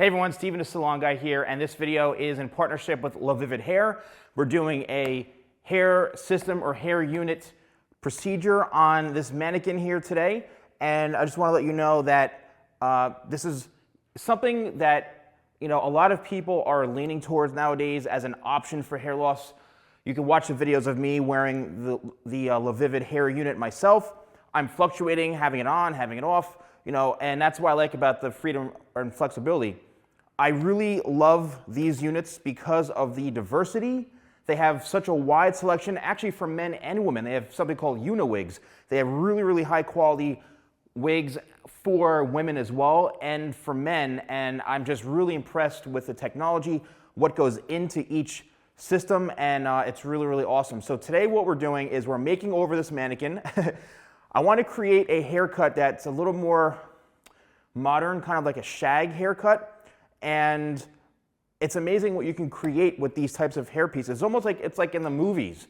Hey everyone, Steven TheSalonGuy here, and this video is in partnership with Lavivid Hair. We're doing a hair system or hair unit procedure on this mannequin here today, and I just want to let you know that this is something that a lot of people are leaning towards nowadays as an option for hair loss. You can watch the videos of me wearing the Lavivid hair unit myself. I'm fluctuating, having it on, having it off, and that's what I like about the freedom and flexibility. I really love these units because of the diversity. They have such a wide selection, actually for men and women. They have something called uni-wigs. They have really, really high quality wigs for women as well and for men, and I'm just really impressed with the technology, what goes into each system, and it's really, really awesome. So today what we're doing is we're making over this mannequin. I want to create a haircut that's a little more modern, kind of like a shag haircut. And it's amazing what you can create with these types of hair pieces. It's almost like it's like in the movies,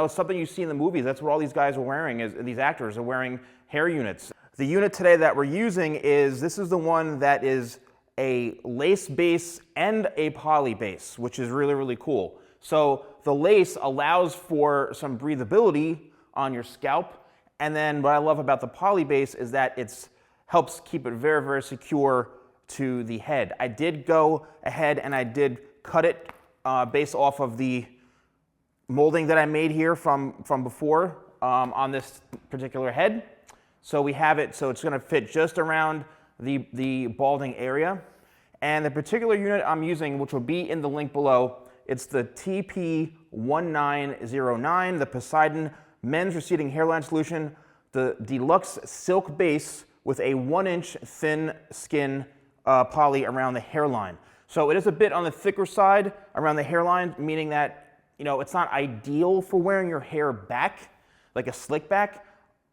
something you see in the movies. That's what all these guys are wearing, these actors are wearing hair units. The unit today that we're using this is the one that is a lace base and a poly base, which is really, really cool. So the lace allows for some breathability on your scalp. And then what I love about the poly base is that it helps keep it very, very secure to the head. I did go ahead and I did cut it based off of the molding that I made here from before on this particular head. So we have it, so it's going to fit just around the balding area. And the particular unit I'm using, which will be in the link below, it's the TP1909, the Poseidon Men's Receding Hairline Solution, the Deluxe Silk Base with a 1-inch thin skin poly around the hairline. So it is a bit on the thicker side around the hairline, meaning that it's not ideal for wearing your hair back, like a slick back.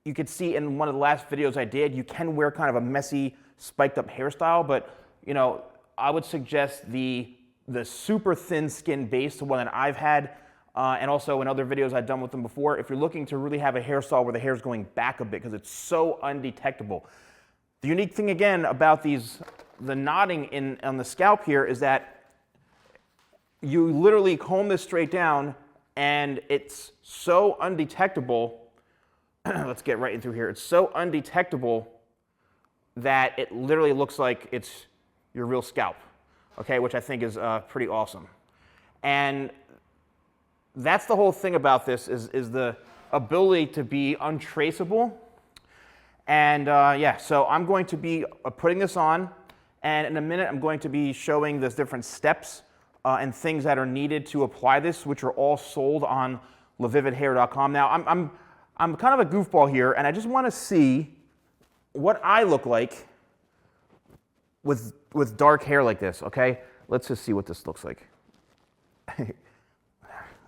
You could see in one of the last videos I did, you can wear kind of a messy, spiked up hairstyle, but I would suggest the super thin skin base, the one that I've had, and also in other videos I've done with them before, if you're looking to really have a hairstyle where the hair is going back a bit, because it's so undetectable. The unique thing again about the knotting on the scalp here is that you literally comb this straight down and it's so undetectable. Let's get right in through here. It's so undetectable that it literally looks like it's your real scalp, okay, which I think is pretty awesome. And that's the whole thing about this is the ability to be untraceable. And yeah, so I'm going to be putting this on, and in a minute I'm going to be showing the different steps and things that are needed to apply this, which are all sold on lavividhair.com. Now I'm kind of a goofball here, and I just want to see what I look like with dark hair like this, okay? Let's just see what this looks like.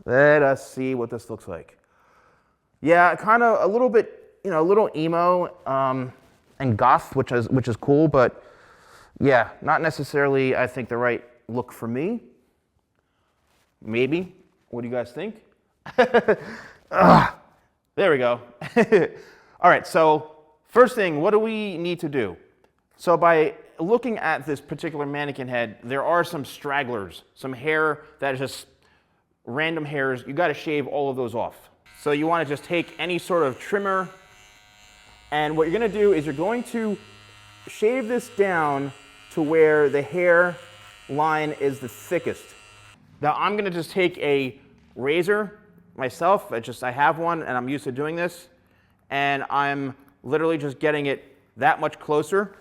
Let us see what this looks like. Yeah, kind of a little bit, a little emo and goth, which is cool, but yeah, not necessarily, I think, the right look for me. Maybe. What do you guys think? There we go. All right, so first thing, what do we need to do? So by looking at this particular mannequin head, there are some stragglers, some hair that is just random hairs. You got to shave all of those off. So you want to just take any sort of trimmer, and what you're going to do is you're going to shave this down to where the hair line is the thickest. Now I'm going to just take a razor myself. I have one and I'm used to doing this, and I'm literally just getting it that much closer.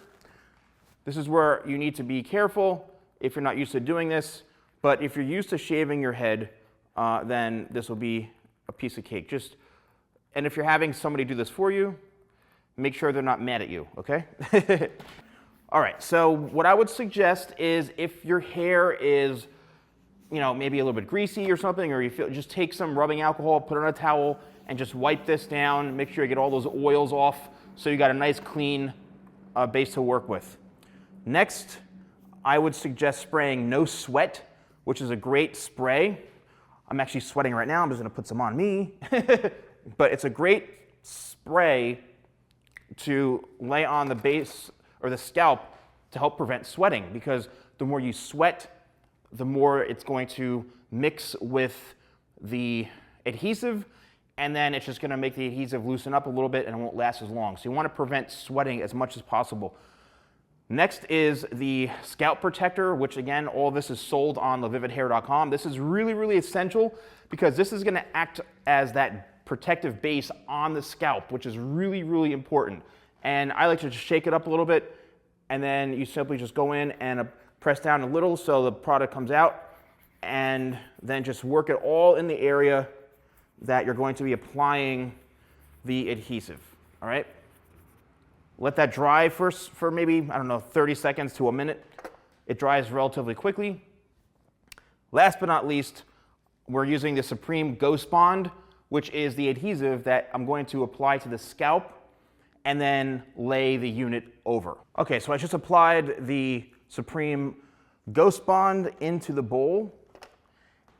This is where you need to be careful if you're not used to doing this, but if you're used to shaving your head, then this will be a piece of cake. And if you're having somebody do this for you, make sure they're not mad at you, okay? All right, so what I would suggest is if your hair is, maybe a little bit greasy or something, or you feel, just take some rubbing alcohol, put it on a towel, and just wipe this down. Make sure you get all those oils off so you got a nice clean base to work with. Next, I would suggest spraying No Sweat, which is a great spray. I'm actually sweating right now. I'm just going to put some on me. But it's a great spray to lay on the base or the scalp to help prevent sweating, because the more you sweat, the more it's going to mix with the adhesive, and then it's just going to make the adhesive loosen up a little bit and it won't last as long. So you want to prevent sweating as much as possible. Next is the scalp protector, which again, all this is sold on lavividhair.com. This is really, really essential because this is going to act as that protective base on the scalp, which is really, really important. And I like to just shake it up a little bit, and then you simply just go in and press down a little so the product comes out, and then just work it all in the area that you're going to be applying the adhesive, all right? Let that dry first for maybe, I don't know, 30 seconds to a minute. It dries relatively quickly. Last but not least, we're using the Supreme Ghost Bond, which is the adhesive that I'm going to apply to the scalp and then lay the unit over. Okay, so I just applied the Supreme Ghost Bond into the bowl,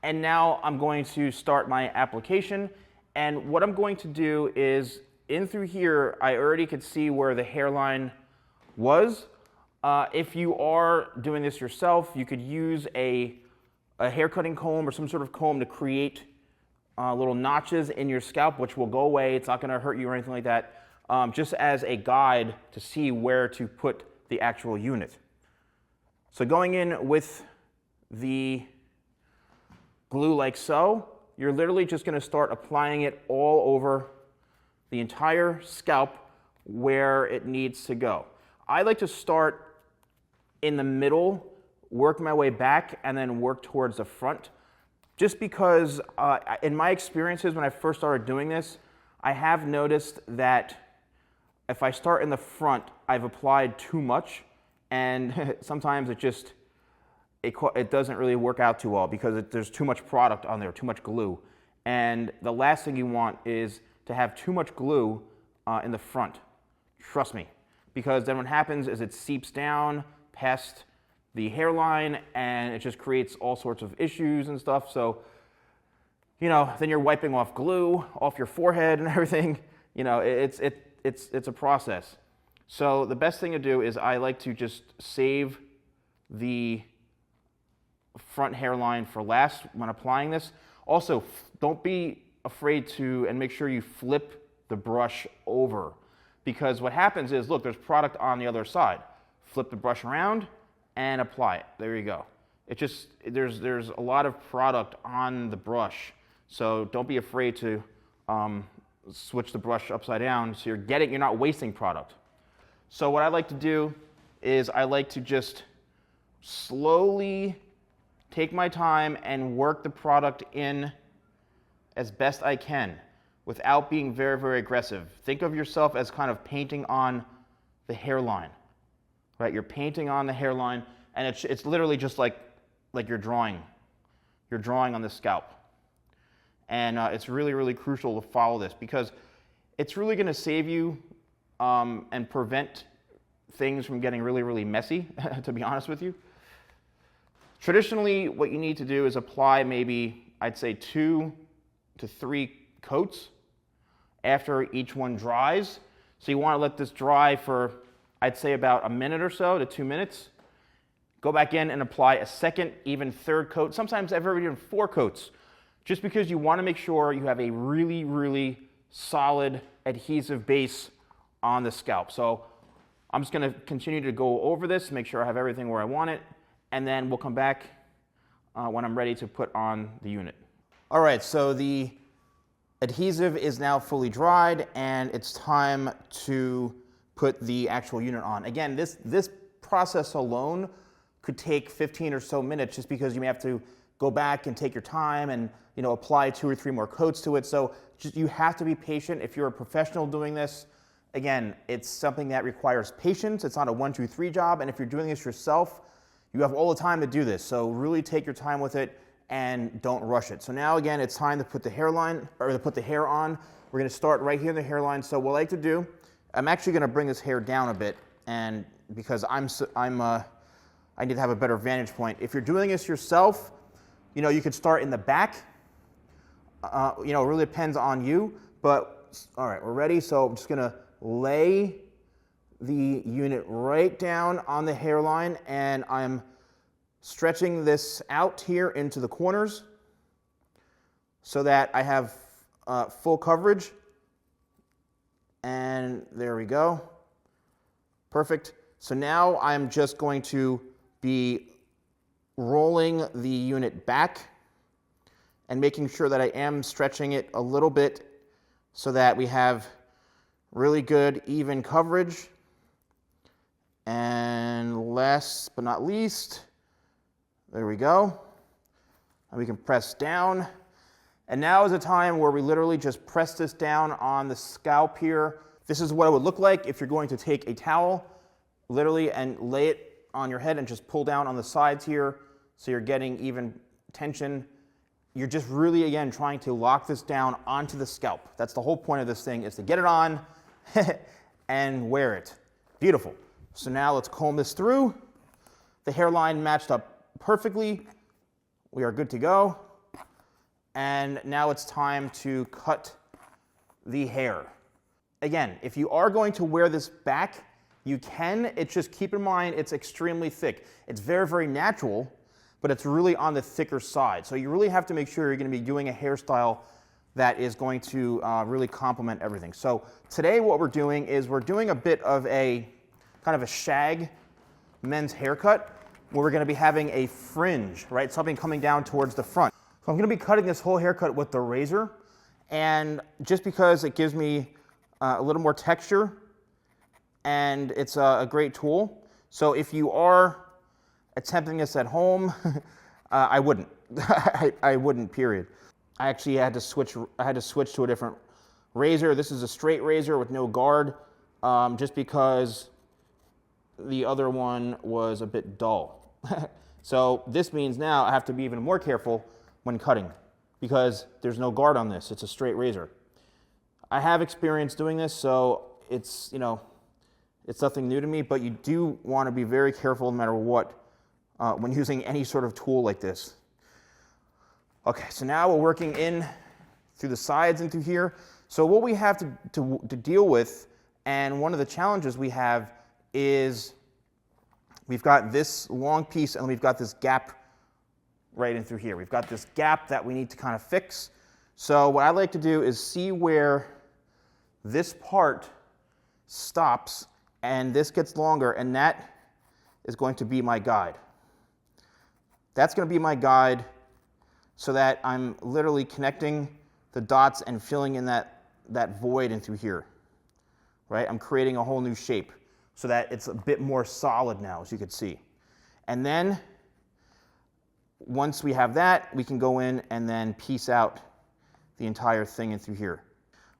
and now I'm going to start my application. And what I'm going to do is, in through here, I already could see where the hairline was. If you are doing this yourself, you could use a hair cutting comb or some sort of comb to create little notches in your scalp, which will go away. It's not going to hurt you or anything like that, just as a guide to see where to put the actual unit. So going in with the glue like so, you're literally just going to start applying it all over the entire scalp where it needs to go. I like to start in the middle, work my way back, and then work towards the front. Just because in my experiences when I first started doing this, I have noticed that if I start in the front, I've applied too much, and sometimes it doesn't really work out too well because there's too much product on there, too much glue. And the last thing you want is to have too much glue in the front. Trust me, because then what happens is it seeps down past the hairline and it just creates all sorts of issues and stuff. So, you know, then you're wiping off glue off your forehead and everything. You know, it's a process. So the best thing to do is I like to just save the front hairline for last when applying this. Also, don't be afraid to, and make sure you flip the brush over, because what happens is, look, there's product on the other side. Flip the brush around and apply it. There you go. It just, there's a lot of product on the brush, so don't be afraid to switch the brush upside down so you're not wasting product. So what I like to do is I like to just slowly take my time and work the product in as best I can without being very, very aggressive. Think of yourself as kind of painting on the hairline, right? You're painting on the hairline, and it's literally just like you're drawing. You're drawing on the scalp. And it's really, really crucial to follow this because it's really going to save you and prevent things from getting really, really messy, to be honest with you. Traditionally, what you need to do is apply maybe, I'd say 2 to 3 coats after each one dries. So you want to let this dry for, I'd say, about a minute or so to 2 minutes. Go back in and apply a second, even third coat. Sometimes I've ever done 4 coats, just because you want to make sure you have a really, really solid adhesive base on the scalp. So I'm just going to continue to go over this, make sure I have everything where I want it, and then we'll come back when I'm ready to put on the unit. All right, so the adhesive is now fully dried, and it's time to put the actual unit on. Again, this process alone could take 15 or so minutes, just because you may have to go back and take your time and, you know, apply 2 or 3 more coats to it. So you have to be patient if you're a professional doing this. Again, it's something that requires patience. It's not a 1, 2, 3 job, and if you're doing this yourself, you have all the time to do this. So really take your time with it and don't rush it. So now again, it's time to put the hairline, or to put the hair on. We're going to start right here in the hairline. So what I like to do, I'm actually going to bring this hair down a bit, and because I need to have a better vantage point. If you're doing this yourself, you know, you could start in the back. You know, it really depends on you. But all right, we're ready. So I'm just going to lay the unit right down on the hairline, and I'm stretching this out here into the corners so that I have full coverage. And there we go. Perfect. So now I'm just going to be rolling the unit back and making sure that I am stretching it a little bit so that we have really good even coverage. And last but not least, there we go. And we can press down. And now is a time where we literally just press this down on the scalp here. This is what it would look like if you're going to take a towel, literally, and lay it on your head and just pull down on the sides here so you're getting even tension. You're just really, again, trying to lock this down onto the scalp. That's the whole point of this thing, is to get it on and wear it. Beautiful. So now let's comb this through. The hairline matched up perfectly. We are good to go. And now it's time to cut the hair. Again, if you are going to wear this back, you can. It's just keep in mind it's extremely thick. It's very, very natural, but it's really on the thicker side. So you really have to make sure you're going to be doing a hairstyle that is going to really complement everything. So today what we're doing is we're doing a bit of a kind of a shag men's haircut where we're going to be having a fringe, right? Something coming down towards the front. So I'm going to be cutting this whole haircut with the razor, and just because it gives me a little more texture and it's a great tool. So if you are attempting this at home, I wouldn't. I wouldn't, period. I actually had to switch to a different razor. This is a straight razor with no guard, just because the other one was a bit dull. So this means now I have to be even more careful when cutting because there's no guard on this. It's a straight razor. I have experience doing this, so it's, it's nothing new to me, but you do want to be very careful no matter what when using any sort of tool like this. Okay, so now we're working in through the sides and through here. So what we have to deal with, and one of the challenges we have, is we've got this long piece and we've got this gap right in through here. We've got this gap that we need to kind of fix. So what I like to do is see where this part stops and this gets longer, and that is going to be my guide. That's going to be my guide so that I'm literally connecting the dots and filling in that void in through here, right? I'm creating a whole new shape so that it's a bit more solid now, as you can see. And then once we have that, we can go in and then piece out the entire thing in through here.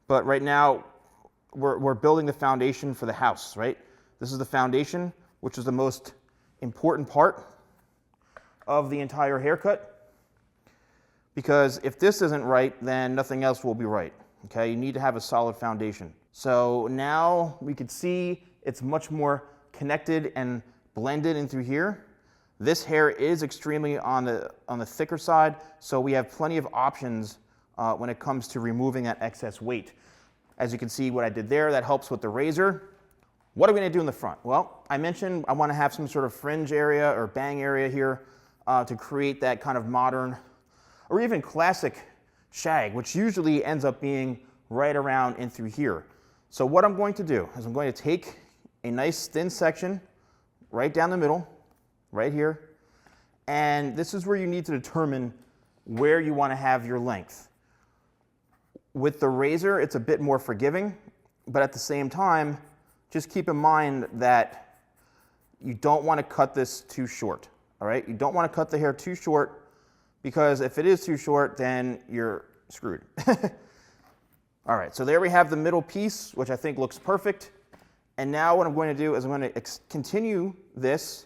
But right now, we're building the foundation for the house, right? This is the foundation, which is the most important part of the entire haircut. Because if this isn't right, then nothing else will be right, okay? You need to have a solid foundation. So now we can see it's much more connected and blended in through here. This hair is extremely on the thicker side, so we have plenty of options when it comes to removing that excess weight. As you can see what I did there, that helps with the razor. What are we going to do in the front? Well, I mentioned I want to have some sort of fringe area or bang area here to create that kind of modern or even classic shag, which usually ends up being right around in through here. So what I'm going to do is I'm going to take a nice thin section right down the middle, right here, and this is where you need to determine where you want to have your length. With the razor, it's a bit more forgiving, but at the same time, just keep in mind that you don't want to cut this too short, all right? You don't want to cut the hair too short, because if it is too short, then you're screwed. All right, so there we have the middle piece, which I think looks perfect. And now what I'm going to do is I'm going to continue this,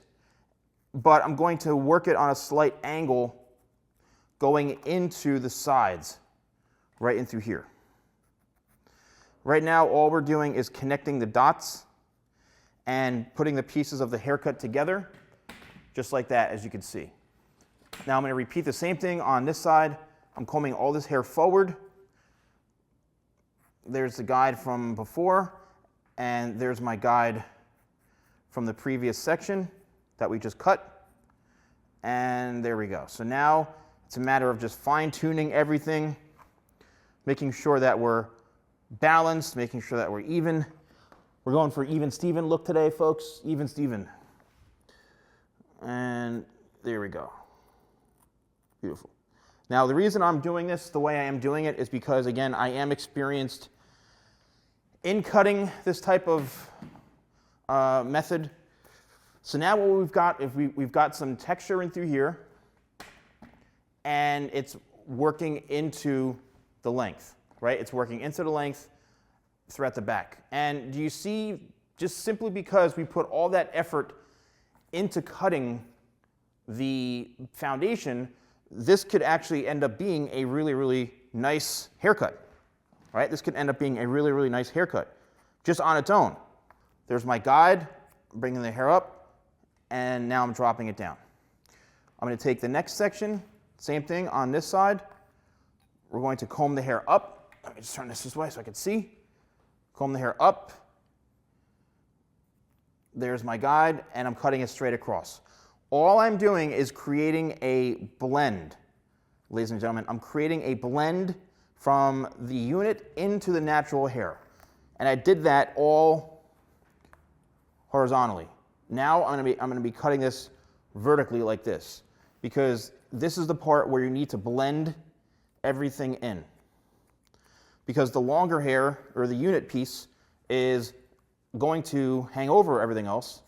but I'm going to work it on a slight angle going into the sides, right in through here. Right now, all we're doing is connecting the dots and putting the pieces of the haircut together, just like that, as you can see. Now I'm going to repeat the same thing on this side. I'm combing all this hair forward. There's the guide from before, and there's my guide from the previous section that we just cut. And there we go. So now it's a matter of just fine-tuning everything, making sure that we're balanced, making sure that we're even. We're going for even Steven look today, folks. Even Steven. And there we go. Beautiful. Now, the reason I'm doing this the way I am doing it is because, again, I am experienced in cutting this type of method. So now what we've got, if we've got some texture in through here, and it's working into the length, right? It's working into the length throughout the back. And do you see, just simply because we put all that effort into cutting the foundation, this could actually end up being a really, really nice haircut, right? This could end up being a really, really nice haircut just on its own. There's my guide, bringing the hair up, and now I'm dropping it down. I'm going to take the next section, same thing on this side. We're going to comb the hair up. Let me just turn this way so I can see. Comb the hair up. There's my guide, and I'm cutting it straight across. All I'm doing is creating a blend, ladies and gentlemen. I'm creating a blend from the unit into the natural hair. And I did that all horizontally. Now I'm going to be cutting this vertically like this, because this is the part where you need to blend everything in. Because the longer hair, or the unit piece, is going to hang over everything else,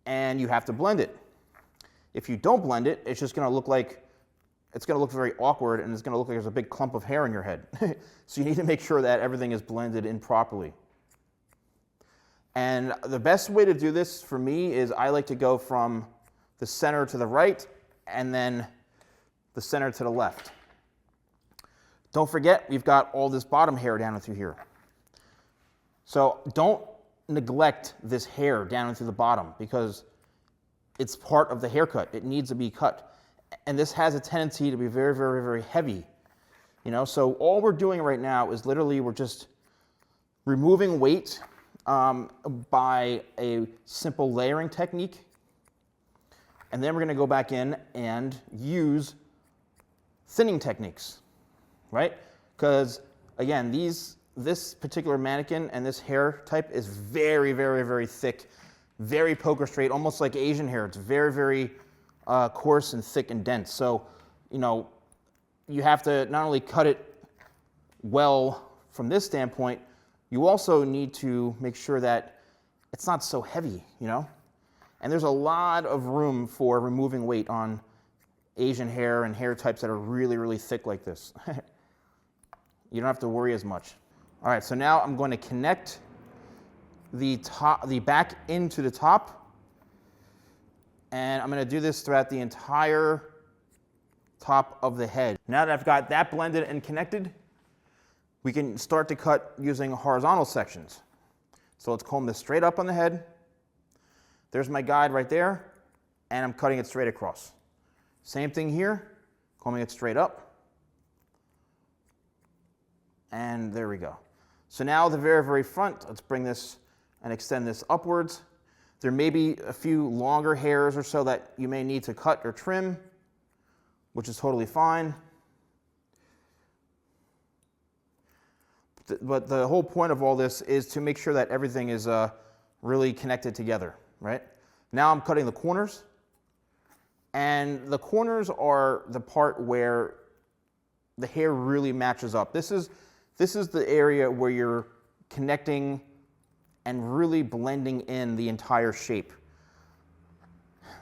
and you have to blend it. If you don't blend it, it's just going to look like, it's going to look very awkward, and it's going to look like there's a big clump of hair in your head. So you need to make sure that everything is blended in properly. And the best way to do this for me is I like to go from the center to the right, and then the center to the left. Don't forget, we've got all this bottom hair down through here. So don't neglect this hair down through the bottom, because it's part of the haircut. It needs to be cut. And this has a tendency to be very, very, very heavy. You know, so all we're doing right now is literally we're just removing weight by a simple layering technique. And then we're going to go back in and use thinning techniques, right? Because, again, this particular mannequin and this hair type is very, very, very thick, very poker straight, almost like Asian hair. It's very, very coarse and thick and dense. So, you know, you have to not only cut it well from this standpoint, you also need to make sure that it's not so heavy, you know? And there's a lot of room for removing weight on Asian hair and hair types that are really, really thick like this. You don't have to worry as much. All right, so now I'm going to connect the back into the top, and I'm going to do this throughout the entire top of the head. Now that I've got that blended and connected, we can start to cut using horizontal sections. So let's comb this straight up on the head. There's my guide right there, and I'm cutting it straight across. Same thing here, combing it straight up. And there we go. So now the very, very front, let's bring this and extend this upwards. There may be a few longer hairs or so that you may need to cut or trim, which is totally fine. But the whole point of all this is to make sure that everything is really connected together, right? Now I'm cutting the corners. And the corners are the part where the hair really matches up. This is the area where you're connecting and really blending in the entire shape.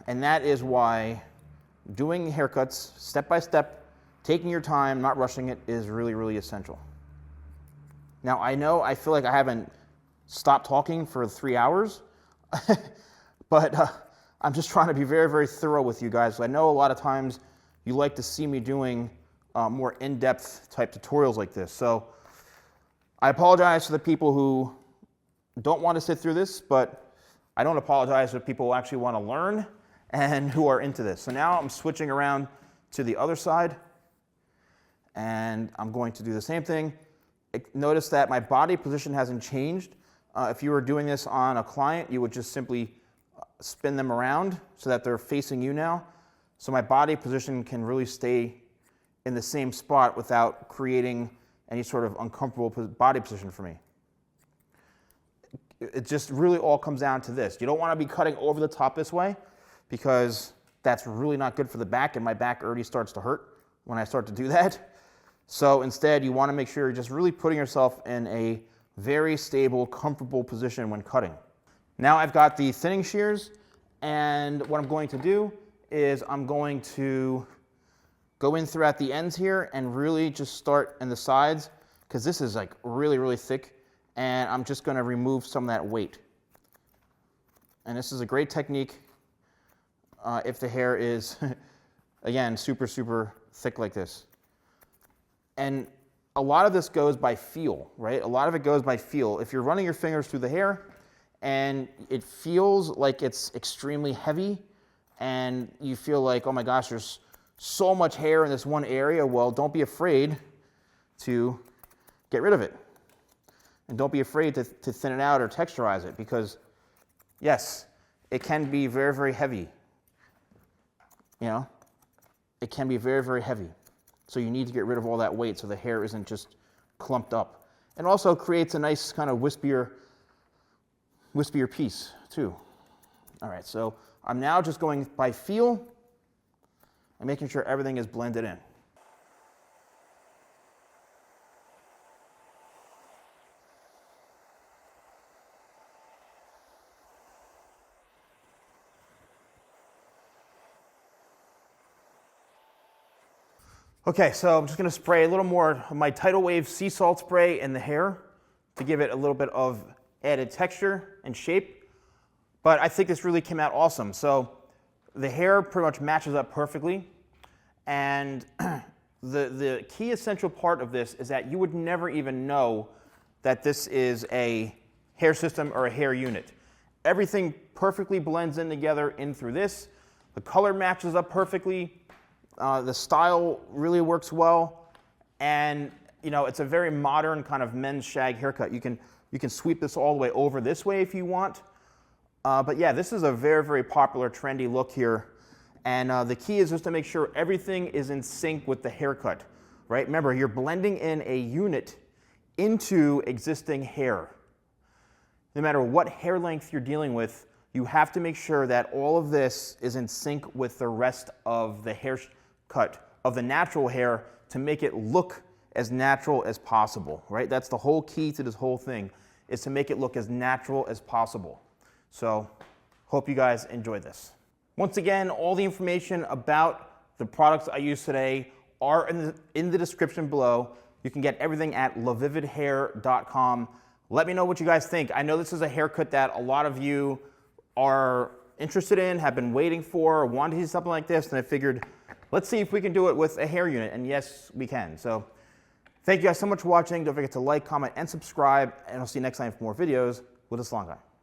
And that is why doing haircuts step by step, taking your time, not rushing it, is really, really essential. Now, I feel like I haven't stopped talking for 3 hours, but I'm just trying to be very, very thorough with you guys. I know a lot of times you like to see me doing more in-depth type tutorials like this. So I apologize to the people who don't want to sit through this, but I don't apologize to people who actually want to learn and who are into this. So now I'm switching around to the other side, and I'm going to do the same thing. Notice that my body position hasn't changed. If you were doing this on a client, you would just simply spin them around so that they're facing you now. so my body position can really stay in the same spot without creating any sort of uncomfortable body position for me. It just really all comes down to this. You don't want to be cutting over the top this way because that's really not good for the back, and my back already starts to hurt when I start to do that. So instead, you want to make sure you're just really putting yourself in a very stable, comfortable position when cutting. Now I've got the thinning shears, and what I'm going to do is I'm going to go in throughout the ends here and really just start in the sides, because this is like really, really thick, and I'm just going to remove some of that weight. And this is a great technique if the hair is, again, super, super thick like this. And a lot of this goes by feel, right? A lot of it goes by feel. If you're running your fingers through the hair and it feels like it's extremely heavy and you feel like, oh my gosh, there's so much hair in this one area, well, don't be afraid to get rid of it. And don't be afraid to thin it out or texturize it, because yes, it can be very, very heavy. You know, it can be very, very heavy. So you need to get rid of all that weight so the hair isn't just clumped up. And also creates a nice kind of wispier piece too. All right, so I'm now just going by feel and making sure everything is blended in. Okay, so I'm just going to spray a little more of my Tidal Wave sea salt spray in the hair to give it a little bit of added texture and shape. But I think this really came out awesome. So the hair pretty much matches up perfectly. And the key essential part of this is that you would never even know that this is a hair system or a hair unit. Everything perfectly blends in together in through this. The color matches up perfectly. The style really works well, and you know, it's a very modern kind of men's shag haircut. You can sweep this all the way over this way if you want. But yeah, this is a very, very popular, trendy look here. And the key is just to make sure everything is in sync with the haircut, right? Remember, you're blending in a unit into existing hair. No matter what hair length you're dealing with, you have to make sure that all of this is in sync with the rest of the haircut of the natural hair to make it look as natural as possible, right? That's the whole key to this whole thing, is to make it look as natural as possible. So, hope you guys enjoyed this. Once again, all the information about the products I use today are in the description below. You can get everything at lavividhair.com. Let me know what you guys think. I know this is a haircut that a lot of you are interested in, have been waiting for, want to see something like this, and I figured, let's see if we can do it with a hair unit, and yes, we can. So, thank you guys so much for watching. Don't forget to like, comment, and subscribe, and I'll see you next time for more videos with the Salon Guy.